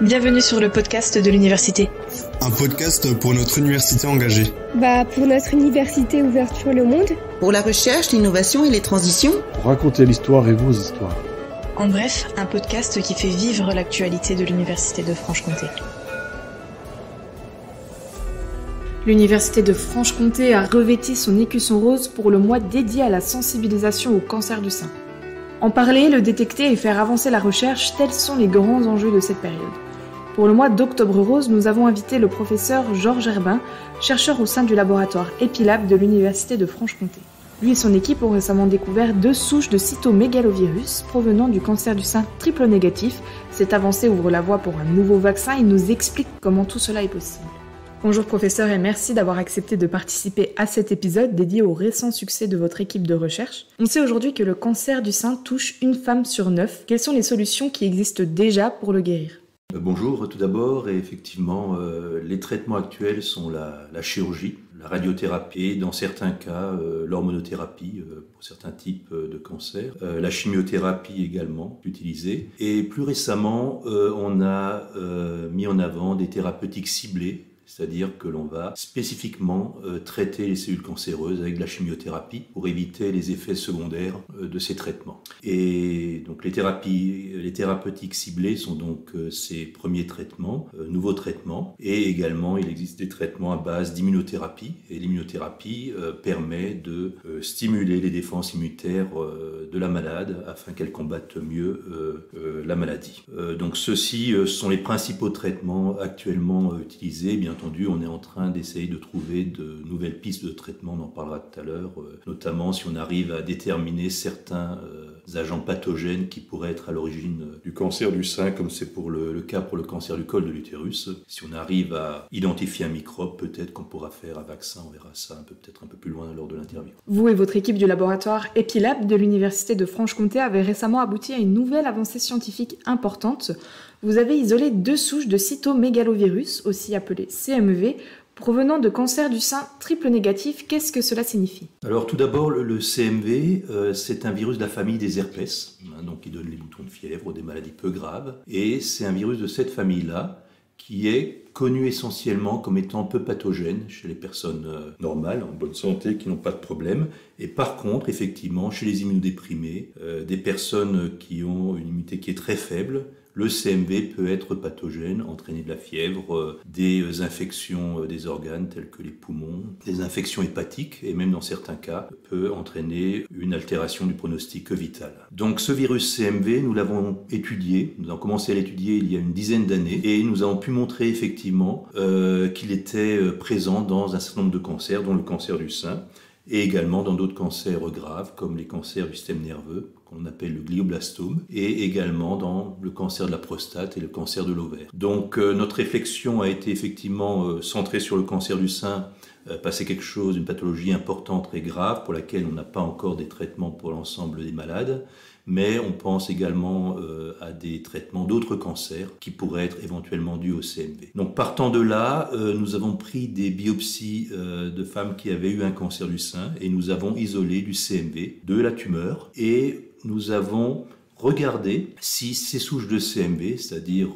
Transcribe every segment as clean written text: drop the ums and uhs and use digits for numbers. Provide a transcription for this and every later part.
Bienvenue sur le podcast de l'université. Un podcast pour notre université engagée. Pour notre université ouverte sur le monde. Pour la recherche, l'innovation et les transitions. Pour raconter l'histoire et vos histoires. En bref, un podcast qui fait vivre l'actualité de l'université de Franche-Comté. L'université de Franche-Comté a revêti son écusson rose pour le mois dédié à la sensibilisation au cancer du sein. En parler, le détecter et faire avancer la recherche, tels sont les grands enjeux de cette période. Pour le mois d'Octobre Rose, nous avons invité le professeur Georges Herbin, chercheur au sein du laboratoire EpiLab de l'université de Franche-Comté. Lui et son équipe ont récemment découvert 2 souches de cytomégalovirus provenant du cancer du sein triple négatif. Cette avancée ouvre la voie pour un nouveau vaccin et nous explique comment tout cela est possible. Bonjour professeur et merci d'avoir accepté de participer à cet épisode dédié au récent succès de votre équipe de recherche. On sait aujourd'hui que le cancer du sein touche une femme sur 9. Quelles sont les solutions qui existent déjà pour le guérir ? Bonjour tout d'abord, et effectivement les traitements actuels sont la chirurgie, la radiothérapie, dans certains cas l'hormonothérapie pour certains types de cancers, la chimiothérapie également utilisée, et plus récemment on a mis en avant des thérapeutiques ciblées. C'est-à-dire que l'on va spécifiquement traiter les cellules cancéreuses avec de la chimiothérapie pour éviter les effets secondaires de ces traitements. Et donc les thérapeutiques ciblées sont donc ces premiers traitements, nouveaux traitements, et également il existe des traitements à base d'immunothérapie. Et l'immunothérapie permet de stimuler les défenses immunitaires de la malade afin qu'elle combatte mieux la maladie. Donc ceux-ci sont les principaux traitements actuellement utilisés. Bien entendu, on est en train d'essayer de trouver de nouvelles pistes de traitement, on en parlera tout à l'heure, notamment si on arrive à déterminer certains agents pathogènes qui pourraient être à l'origine du cancer du sein, comme c'est pour le cas pour le cancer du col de l'utérus. Si on arrive à identifier un microbe, peut-être qu'on pourra faire un vaccin, on verra ça peut-être un peu plus loin lors de l'interview. Vous et votre équipe du laboratoire EpiLab de l'université de Franche-Comté avez récemment abouti à une nouvelle avancée scientifique importante. Vous avez isolé 2 souches de cytomégalovirus, aussi appelées CMV, provenant de cancer du sein triple négatif. Qu'est-ce que cela signifie ? Alors tout d'abord, le CMV, c'est un virus de la famille des herpès, donc qui donne les boutons de fièvre, des maladies peu graves. Et c'est un virus de cette famille-là qui est connu essentiellement comme étant peu pathogène chez les personnes normales, en bonne santé, qui n'ont pas de problème. Et par contre, effectivement, chez les immunodéprimés, des personnes qui ont une immunité qui est très faible, le CMV peut être pathogène, entraîner de la fièvre, des infections des organes tels que les poumons, des infections hépatiques et même dans certains cas peut entraîner une altération du pronostic vital. Donc ce virus CMV, nous l'avons étudié, nous avons commencé à l'étudier il y a une dizaine d'années et nous avons pu montrer effectivement qu'il était présent dans un certain nombre de cancers, dont le cancer du sein, et également dans d'autres cancers graves comme les cancers du système nerveux qu'on appelle le glioblastome et également dans le cancer de la prostate et le cancer de l'ovaire. Donc notre réflexion a été effectivement centrée sur le cancer du sein parce que c'est quelque chose, une pathologie importante et grave pour laquelle on n'a pas encore des traitements pour l'ensemble des malades, mais on pense également à des traitements d'autres cancers qui pourraient être éventuellement dus au CMV. Donc partant de là, nous avons pris des biopsies de femmes qui avaient eu un cancer du sein et nous avons isolé du CMV de la tumeur et nous avons regardé si ces souches de CMV, c'est-à-dire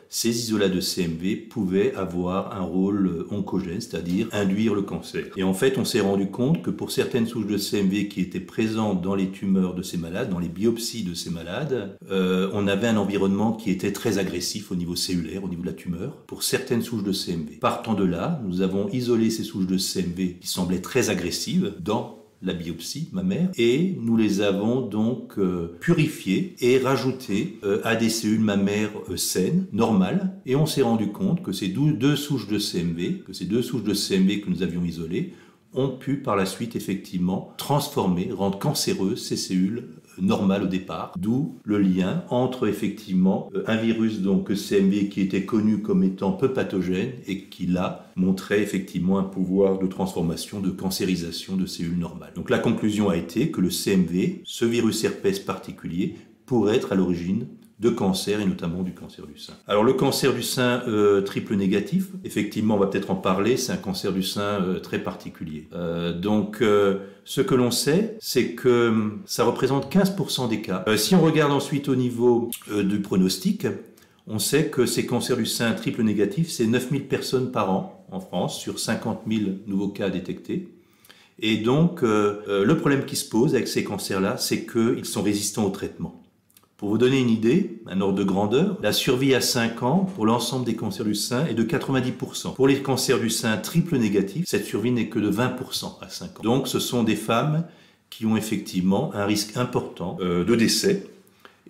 ces isolats de CMV, pouvaient avoir un rôle oncogène, c'est-à-dire induire le cancer. Et en fait, on s'est rendu compte que pour certaines souches de CMV qui étaient présentes dans les tumeurs de ces malades, dans les biopsies de ces malades, on avait un environnement qui était très agressif au niveau cellulaire, au niveau de la tumeur, pour certaines souches de CMV. Partant de là, nous avons isolé ces souches de CMV qui semblaient très agressives dans la biopsie mammaire et nous les avons donc purifiées et rajoutées à des cellules mammaires saines, normales, et on s'est rendu compte que ces deux souches de CMV, que nous avions isolées, ont pu par la suite effectivement transformer, rendre cancéreuses ces cellules normales au départ, d'où le lien entre effectivement un virus donc CMV qui était connu comme étant peu pathogène et qui là montrait effectivement un pouvoir de transformation, de cancérisation de cellules normales. Donc la conclusion a été que le CMV, ce virus herpès particulier, pourrait être à l'origine de cancer et notamment du cancer du sein. Alors le cancer du sein triple négatif, effectivement on va peut-être en parler, c'est un cancer du sein très particulier. Ce que l'on sait, c'est que ça représente 15% des cas. Si on regarde ensuite au niveau du pronostic, On sait que ces cancers du sein triple négatifs, c'est 9000 personnes par an en France, sur 50 000 nouveaux cas détectés. Et donc, le problème qui se pose avec ces cancers-là, c'est qu'ils sont résistants au traitement. Pour vous donner une idée, un ordre de grandeur, la survie à 5 ans pour l'ensemble des cancers du sein est de 90%. Pour les cancers du sein triple négatifs, cette survie n'est que de 20% à 5 ans. Donc, ce sont des femmes qui ont effectivement un risque important de décès,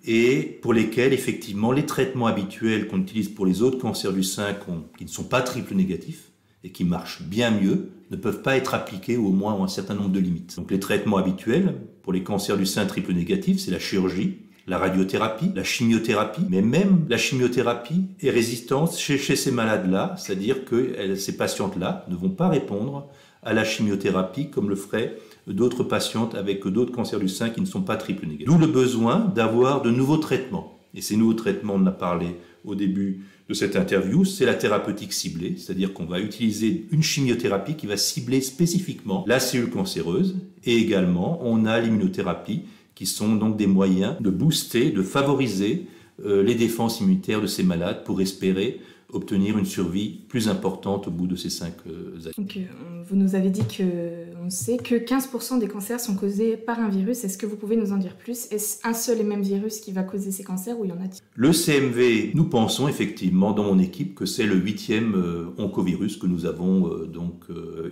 et pour lesquels, effectivement, les traitements habituels qu'on utilise pour les autres cancers du sein qui ne sont pas triple négatifs et qui marchent bien mieux, ne peuvent pas être appliqués ou au moins ont un certain nombre de limites. Donc les traitements habituels pour les cancers du sein triple négatif, c'est la chirurgie, la radiothérapie, la chimiothérapie, mais même la chimiothérapie est résistante chez ces malades-là, c'est-à-dire que ces patientes-là ne vont pas répondre à la chimiothérapie comme le feraient d'autres patientes avec d'autres cancers du sein qui ne sont pas triple négatifs. D'où le besoin d'avoir de nouveaux traitements. Et ces nouveaux traitements, on en a parlé au début de cette interview, c'est la thérapeutique ciblée, c'est-à-dire qu'on va utiliser une chimiothérapie qui va cibler spécifiquement la cellule cancéreuse, et également on a l'immunothérapie qui sont donc des moyens de booster, de favoriser les défenses immunitaires de ces malades pour espérer obtenir une survie plus importante au bout de ces 5 années. Donc, vous nous avez dit qu'on sait que 15% des cancers sont causés par un virus. Est-ce que vous pouvez nous en dire plus? Est-ce un seul et même virus qui va causer ces cancers ou il y en a-t-il? Le CMV, nous pensons effectivement dans mon équipe que c'est le 8e oncovirus que nous avons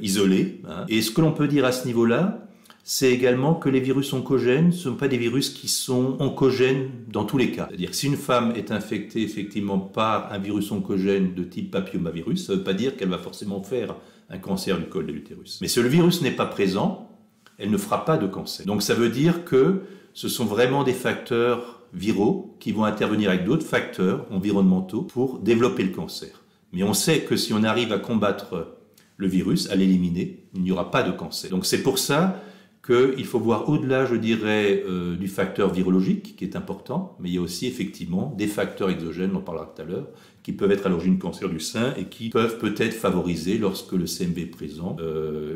isolé. Et ce que l'on peut dire à ce niveau-là, c'est également que les virus oncogènes ne sont pas des virus qui sont oncogènes dans tous les cas. C'est-à-dire que si une femme est infectée effectivement par un virus oncogène de type papillomavirus, ça ne veut pas dire qu'elle va forcément faire un cancer du col de l'utérus. Mais si le virus n'est pas présent, elle ne fera pas de cancer. Donc ça veut dire que ce sont vraiment des facteurs viraux qui vont intervenir avec d'autres facteurs environnementaux pour développer le cancer. Mais on sait que si on arrive à combattre le virus, à l'éliminer, il n'y aura pas de cancer. Donc c'est pour ça qu'il faut voir au-delà, je dirais, du facteur virologique, qui est important, mais il y a aussi effectivement des facteurs exogènes, on en parlera tout à l'heure, qui peuvent être à l'origine du cancer du sein et qui peuvent peut-être favoriser, lorsque le CMV est présent,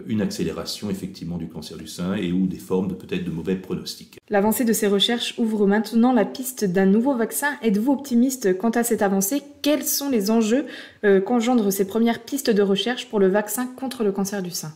une accélération effectivement du cancer du sein et ou des formes peut-être de mauvais pronostics. L'avancée de ces recherches ouvre maintenant la piste d'un nouveau vaccin. Êtes-vous optimiste quant à cette avancée? Quels sont les enjeux qu'engendrent ces premières pistes de recherche pour le vaccin contre le cancer du sein?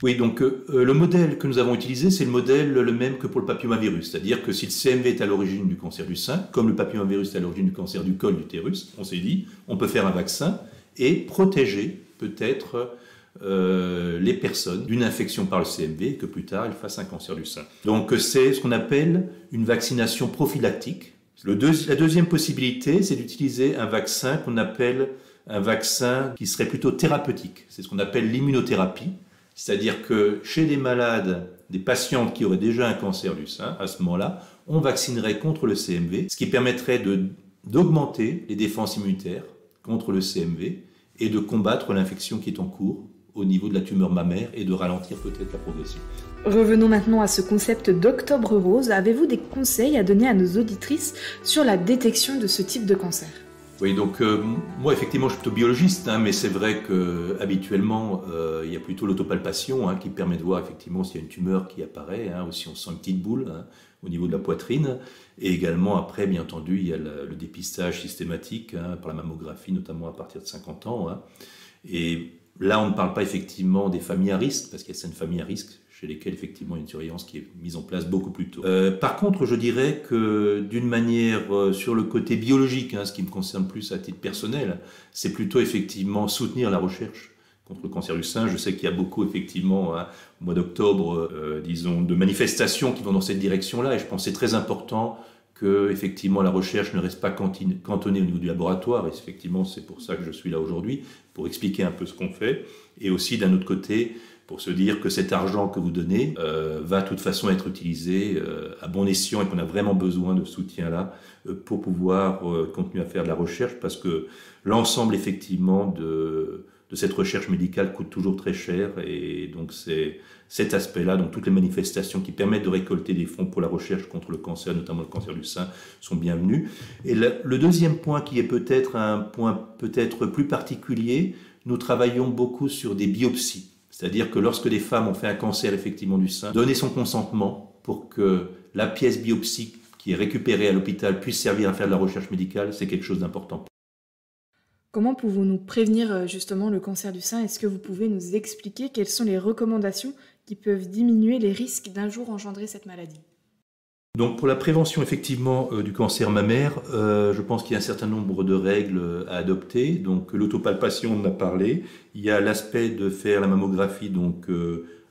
Oui, donc le modèle que nous avons utilisé, c'est le modèle le même que pour le papillomavirus. C'est-à-dire que si le CMV est à l'origine du cancer du sein, comme le papillomavirus est à l'origine du cancer du col de l'utérus, on s'est dit, on peut faire un vaccin et protéger peut-être les personnes d'une infection par le CMV et que plus tard, elles fassent un cancer du sein. Donc c'est ce qu'on appelle une vaccination prophylactique. La deuxième possibilité, c'est d'utiliser un vaccin qu'on appelle un vaccin qui serait plutôt thérapeutique. C'est ce qu'on appelle l'immunothérapie. C'est-à-dire que chez des malades, des patientes qui auraient déjà un cancer du sein, à ce moment-là, on vaccinerait contre le CMV, ce qui permettrait d'augmenter les défenses immunitaires contre le CMV et de combattre l'infection qui est en cours au niveau de la tumeur mammaire et de ralentir peut-être la progression. Revenons maintenant à ce concept d'octobre rose. Avez-vous des conseils à donner à nos auditrices sur la détection de ce type de cancer ? Oui, donc moi effectivement je suis plutôt biologiste, mais c'est vrai qu'habituellement il y a plutôt l'autopalpation qui permet de voir effectivement s'il y a une tumeur qui apparaît, ou si on sent une petite boule au niveau de la poitrine. Et également après, bien entendu, il y a le dépistage systématique par la mammographie, notamment à partir de 50 ans. Et là on ne parle pas effectivement des familles à risque, parce qu'il y a certaines familles à risque chez lesquelles effectivement il y a une surveillance qui est mise en place beaucoup plus tôt. Par contre, je dirais que d'une manière sur le côté biologique, ce qui me concerne plus à titre personnel, c'est plutôt effectivement soutenir la recherche contre le cancer du sein. Je sais qu'il y a beaucoup effectivement au mois d'octobre, de manifestations qui vont dans cette direction-là, et je pense que c'est très important que effectivement la recherche ne reste pas cantonnée au niveau du laboratoire, et effectivement c'est pour ça que je suis là aujourd'hui, pour expliquer un peu ce qu'on fait, et aussi d'un autre côté pour se dire que cet argent que vous donnez va de toute façon être utilisé à bon escient et qu'on a vraiment besoin de ce soutien-là pour pouvoir continuer à faire de la recherche, parce que l'ensemble effectivement de cette recherche médicale coûte toujours très cher, et donc c'est cet aspect-là, donc toutes les manifestations qui permettent de récolter des fonds pour la recherche contre le cancer, notamment le cancer du sein, sont bienvenues. Et le deuxième point qui est peut-être un point peut-être plus particulier, nous travaillons beaucoup sur des biopsies. C'est-à-dire que lorsque des femmes ont fait un cancer effectivement du sein, donner son consentement pour que la pièce biopsie qui est récupérée à l'hôpital puisse servir à faire de la recherche médicale, c'est quelque chose d'important. Comment pouvons-nous prévenir justement le cancer du sein? Est-ce que vous pouvez nous expliquer quelles sont les recommandations qui peuvent diminuer les risques d'un jour engendrer cette maladie? Donc pour la prévention effectivement du cancer mammaire, je pense qu'il y a un certain nombre de règles à adopter. Donc l'autopalpation, on en a parlé. Il y a l'aspect de faire la mammographie donc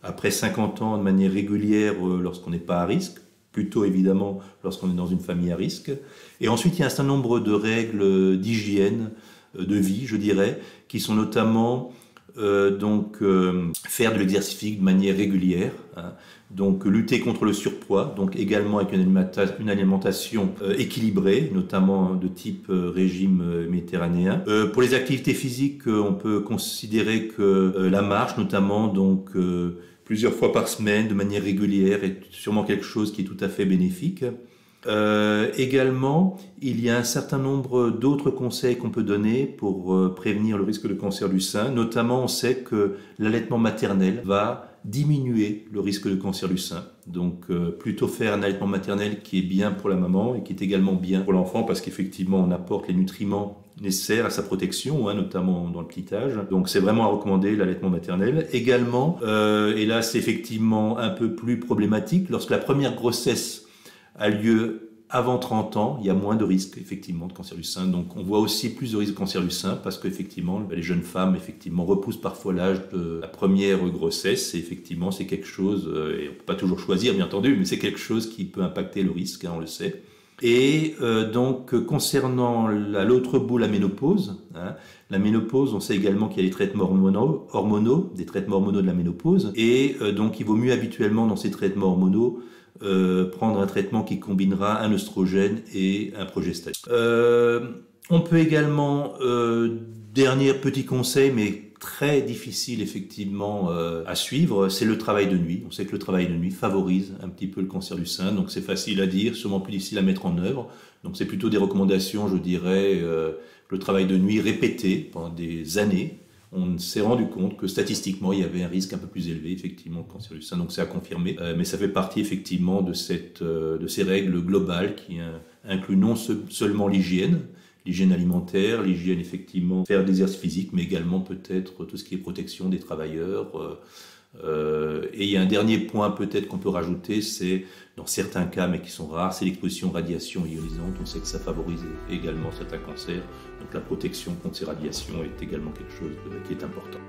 après 50 ans de manière régulière lorsqu'on n'est pas à risque, plutôt évidemment lorsqu'on est dans une famille à risque. Et ensuite il y a un certain nombre de règles d'hygiène, de vie je dirais, qui sont notamment faire de l'exercice physique de manière régulière, hein. Donc lutter contre le surpoids, donc également avec une alimentation équilibrée, notamment de type régime méditerranéen. Pour les activités physiques, on peut considérer que la marche, notamment donc plusieurs fois par semaine, de manière régulière, est sûrement quelque chose qui est tout à fait bénéfique. Également, il y a un certain nombre d'autres conseils qu'on peut donner pour prévenir le risque de cancer du sein. Notamment, on sait que l'allaitement maternel va diminuer le risque de cancer du sein. Donc, plutôt faire un allaitement maternel qui est bien pour la maman et qui est également bien pour l'enfant parce qu'effectivement, on apporte les nutriments nécessaires à sa protection, hein, notamment dans le petit âge. Donc, c'est vraiment à recommander l'allaitement maternel. Également, et là, c'est effectivement un peu plus problématique, lorsque la première grossesse a lieu avant 30 ans, il y a moins de risques effectivement de cancer du sein. Donc on voit aussi plus de risques de cancer du sein parce qu'effectivement les jeunes femmes effectivement repoussent parfois l'âge de la première grossesse et effectivement c'est quelque chose, et on ne peut pas toujours choisir bien entendu, mais c'est quelque chose qui peut impacter le risque, hein, on le sait. Et donc concernant l'autre bout, la ménopause, hein, la ménopause, on sait également qu'il y a des traitements hormonaux, des traitements hormonaux de la ménopause, et donc il vaut mieux habituellement dans ces traitements hormonaux prendre un traitement qui combinera un œstrogène et un progestagène. On peut également, dernier petit conseil, mais très difficile effectivement à suivre, c'est le travail de nuit. On sait que le travail de nuit favorise un petit peu le cancer du sein, donc c'est facile à dire, sûrement plus difficile à mettre en œuvre. Donc c'est plutôt des recommandations, je dirais, le travail de nuit répété pendant des années. On s'est rendu compte que statistiquement, il y avait un risque un peu plus élevé, effectivement, de cancer du sein. Donc c'est à confirmer. Mais ça fait partie, effectivement, de ces règles globales qui incluent non seulement l'hygiène alimentaire, l'hygiène, effectivement, faire des exercices physiques, mais également peut-être tout ce qui est protection des travailleurs. Et il y a un dernier point peut-être qu'on peut rajouter, c'est dans certains cas, mais qui sont rares, c'est l'exposition aux radiations ionisantes. On sait que ça favorise également certains cancers. Donc la protection contre ces radiations est également quelque chose qui est important.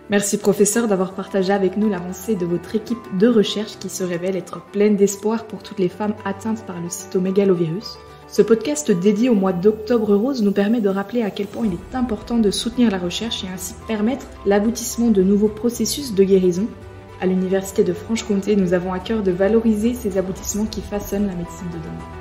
Merci professeur d'avoir partagé avec nous l'avancée de votre équipe de recherche qui se révèle être pleine d'espoir pour toutes les femmes atteintes par le cytomégalovirus. Ce podcast dédié au mois d'Octobre Rose nous permet de rappeler à quel point il est important de soutenir la recherche et ainsi permettre l'aboutissement de nouveaux processus de guérison. À l'Université de Franche-Comté, nous avons à cœur de valoriser ces aboutissements qui façonnent la médecine de demain.